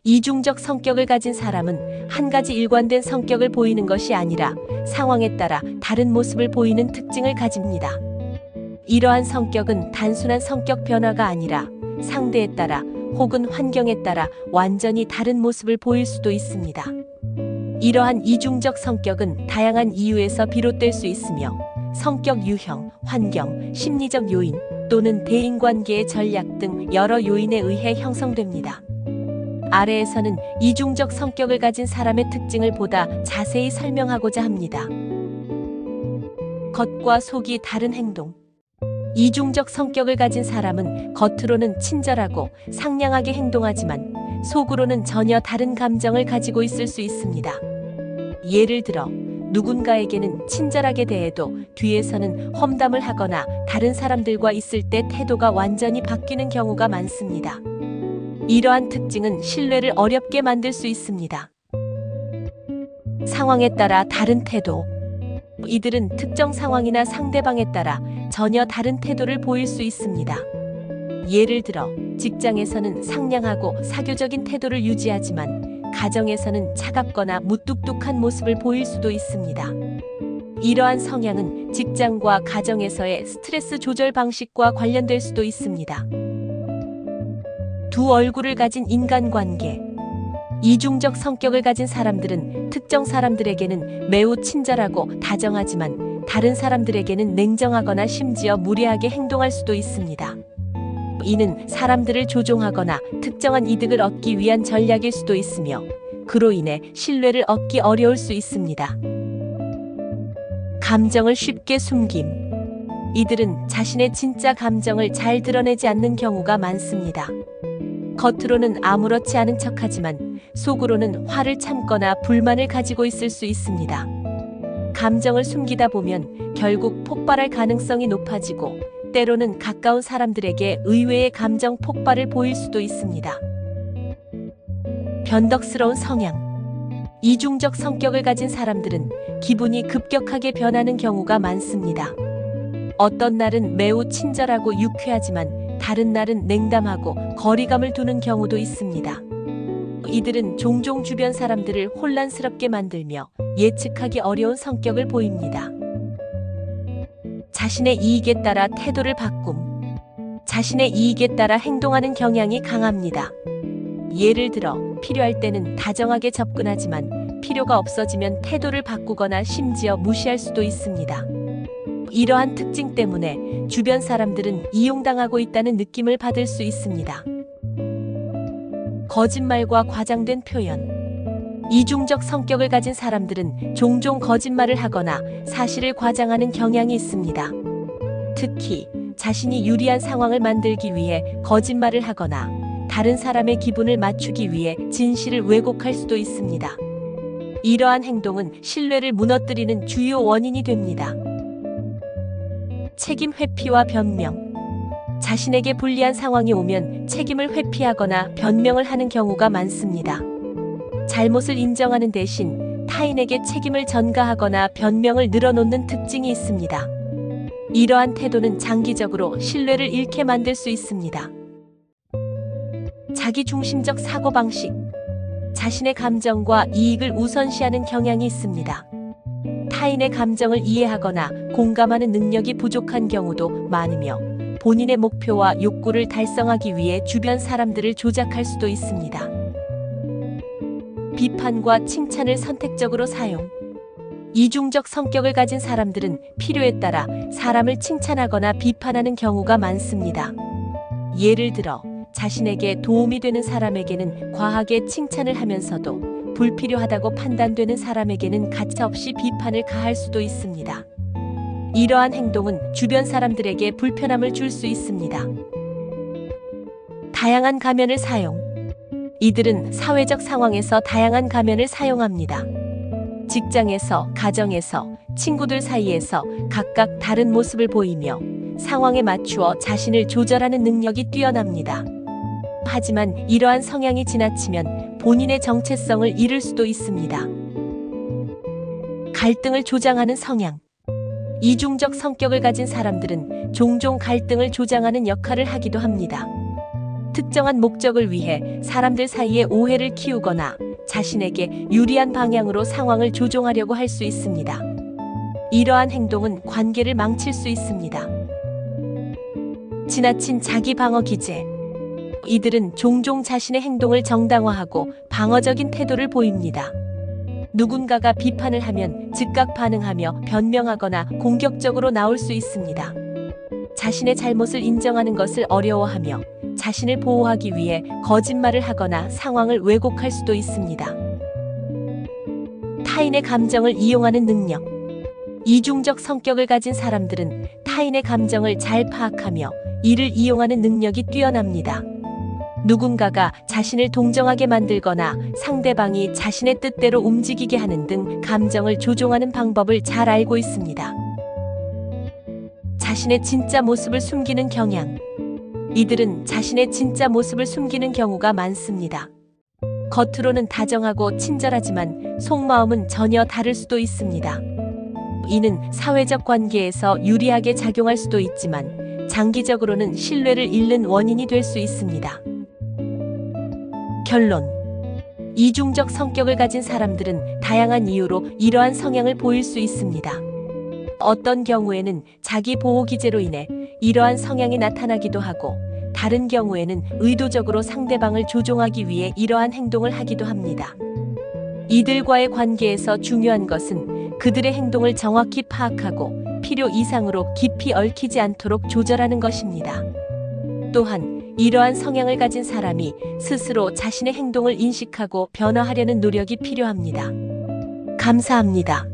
이중적 성격을 가진 사람은 한 가지 일관된 성격을 보이는 것이 아니라 상황에 따라 다른 모습을 보이는 특징을 가집니다. 이러한 성격은 단순한 성격 변화가 아니라 상대에 따라 혹은 환경에 따라 완전히 다른 모습을 보일 수도 있습니다. 이러한 이중적 성격은 다양한 이유에서 비롯될 수 있으며 성격 유형, 환경, 심리적 요인 또는 대인관계의 전략 등 여러 요인에 의해 형성됩니다. 아래에서는 이중적 성격을 가진 사람의 특징을 보다 자세히 설명하고자 합니다. 겉과 속이 다른 행동. 이중적 성격을 가진 사람은 겉으로는 친절하고 상냥하게 행동하지만 속으로는 전혀 다른 감정을 가지고 있을 수 있습니다. 예를 들어 누군가에게는 친절하게 대해도 뒤에서는 험담을 하거나 다른 사람들과 있을 때 태도가 완전히 바뀌는 경우가 많습니다. 이러한 특징은 신뢰를 어렵게 만들 수 있습니다. 상황에 따라 다른 태도. 이들은 특정 상황이나 상대방에 따라 전혀 다른 태도를 보일 수 있습니다. 예를 들어 직장에서는 상냥하고 사교적인 태도를 유지하지만 가정에서는 차갑거나 무뚝뚝한 모습을 보일 수도 있습니다. 이러한 성향은 직장과 가정에서의 스트레스 조절 방식과 관련될 수도 있습니다. 두 얼굴을 가진 인간관계. 이중적 성격을 가진 사람들은 특정 사람들에게는 매우 친절하고 다정하지만 다른 사람들에게는 냉정하거나 심지어 무례하게 행동할 수도 있습니다. 이는 사람들을 조종하거나 특정한 이득을 얻기 위한 전략일 수도 있으며 그로 인해 신뢰를 얻기 어려울 수 있습니다. 감정을 쉽게 숨김. 이들은 자신의 진짜 감정을 잘 드러내지 않는 경우가 많습니다. 겉으로는 아무렇지 않은 척하지만 속으로는 화를 참거나 불만을 가지고 있을 수 있습니다. 감정을 숨기다 보면 결국 폭발할 가능성이 높아지고 때로는 가까운 사람들에게 의외의 감정 폭발을 보일 수도 있습니다. 변덕스러운 성향. 이중적 성격을 가진 사람들은 기분이 급격하게 변하는 경우가 많습니다. 어떤 날은 매우 친절하고 유쾌하지만 다른 날은 냉담하고 거리감을 두는 경우도 있습니다. 이들은 종종 주변 사람들을 혼란스럽게 만들며 예측하기 어려운 성격을 보입니다. 자신의 이익에 따라 태도를 바꿈. 자신의 이익에 따라 행동하는 경향이 강합니다. 예를 들어 필요할 때는 다정하게 접근하지만 필요가 없어지면 태도를 바꾸거나 심지어 무시할 수도 있습니다. 이러한 특징 때문에 주변 사람들은 이용당하고 있다는 느낌을 받을 수 있습니다. 거짓말과 과장된 표현. 이중적 성격을 가진 사람들은 종종 거짓말을 하거나 사실을 과장하는 경향이 있습니다. 특히 자신이 유리한 상황을 만들기 위해 거짓말을 하거나 다른 사람의 기분을 맞추기 위해 진실을 왜곡할 수도 있습니다. 이러한 행동은 신뢰를 무너뜨리는 주요 원인이 됩니다. 책임 회피와 변명. 자신에게 불리한 상황이 오면 책임을 회피하거나 변명을 하는 경우가 많습니다. 잘못을 인정하는 대신 타인에게 책임을 전가하거나 변명을 늘어놓는 특징이 있습니다. 이러한 태도는 장기적으로 신뢰를 잃게 만들 수 있습니다. 자기중심적 사고방식. 자신의 감정과 이익을 우선시하는 경향이 있습니다. 타인의 감정을 이해하거나 공감하는 능력이 부족한 경우도 많으며 본인의 목표와 욕구를 달성하기 위해 주변 사람들을 조작할 수도 있습니다. 비판과 칭찬을 선택적으로 사용. 이중적 성격을 가진 사람들은 필요에 따라 사람을 칭찬하거나 비판하는 경우가 많습니다. 예를 들어 자신에게 도움이 되는 사람에게는 과하게 칭찬을 하면서도 불필요하다고 판단되는 사람에게는 가차없이 비판을 가할 수도 있습니다. 이러한 행동은 주변 사람들에게 불편함을 줄 수 있습니다. 다양한 가면을 사용. 이들은 사회적 상황에서 다양한 가면을 사용합니다. 직장에서, 가정에서, 친구들 사이에서 각각 다른 모습을 보이며 상황에 맞추어 자신을 조절하는 능력이 뛰어납니다. 하지만 이러한 성향이 지나치면 본인의 정체성을 잃을 수도 있습니다. 갈등을 조장하는 성향. 이중적 성격을 가진 사람들은 종종 갈등을 조장하는 역할을 하기도 합니다. 특정한 목적을 위해 사람들 사이에 오해를 키우거나 자신에게 유리한 방향으로 상황을 조종하려고 할 수 있습니다. 이러한 행동은 관계를 망칠 수 있습니다. 지나친 자기 방어 기제. 이들은 종종 자신의 행동을 정당화하고 방어적인 태도를 보입니다. 누군가가 비판을 하면 즉각 반응하며 변명하거나 공격적으로 나올 수 있습니다. 자신의 잘못을 인정하는 것을 어려워하며 자신을 보호하기 위해 거짓말을 하거나 상황을 왜곡할 수도 있습니다. 타인의 감정을 이용하는 능력. 이중적 성격을 가진 사람들은 타인의 감정을 잘 파악하며 이를 이용하는 능력이 뛰어납니다. 누군가가 자신을 동정하게 만들거나 상대방이 자신의 뜻대로 움직이게 하는 등 감정을 조종하는 방법을 잘 알고 있습니다. 자신의 진짜 모습을 숨기는 경향. 이들은 자신의 진짜 모습을 숨기는 경우가 많습니다. 겉으로는 다정하고 친절하지만 속마음은 전혀 다를 수도 있습니다. 이는 사회적 관계에서 유리하게 작용할 수도 있지만 장기적으로는 신뢰를 잃는 원인이 될 수 있습니다. 결론. 이중적 성격을 가진 사람들은 다양한 이유로 이러한 성향을 보일 수 있습니다. 어떤 경우에는 자기 보호 기제로 인해 이러한 성향이 나타나기도 하고, 다른 경우에는 의도적으로 상대방을 조종하기 위해 이러한 행동을 하기도 합니다. 이들과의 관계에서 중요한 것은 그들의 행동을 정확히 파악하고 필요 이상으로 깊이 얽히지 않도록 조절하는 것입니다. 또한 이러한 성향을 가진 사람이 스스로 자신의 행동을 인식하고 변화하려는 노력이 필요합니다. 감사합니다.